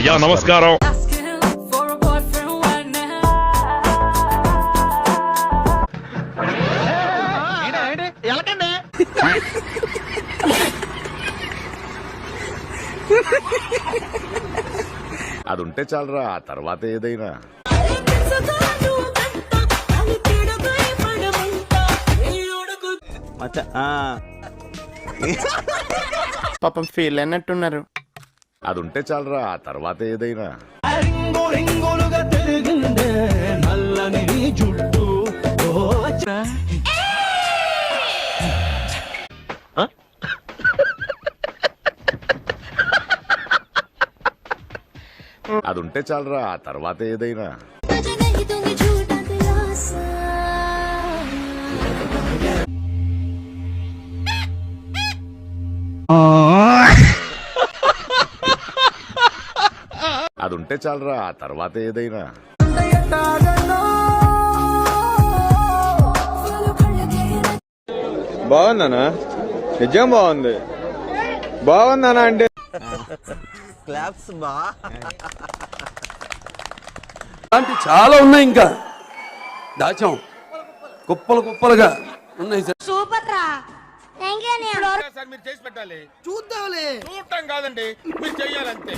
అయ్యా నమస్కారం. అది ఉంటే చాలరా, ఆ తర్వాత ఏదైనా. పాపం ఫీల్ అయినట్టున్నారు. అది ఉంటే చాలరా, ఆ తర్వాత ఏదైనా. అది ఉంటే చాలరా, ఆ తర్వాత ఏదైనా. అది ఉంటే చాలరా, ఆ తర్వాత ఏదైనా. బాగుందనా? నిజం బాగుంది. బాగుందనా అంటే క్లాప్స్ బా. అలాంటి చాలా ఉన్నాయి, ఇంకా దాచాం కుప్పలు కుప్పలుగా ఉన్నాయి సార్. సూపర్ రా. మీరు చేసి పెట్టాలి. చూద్దాంలే. చూడటం కాదండి, మీరు చెయ్యాలంతే.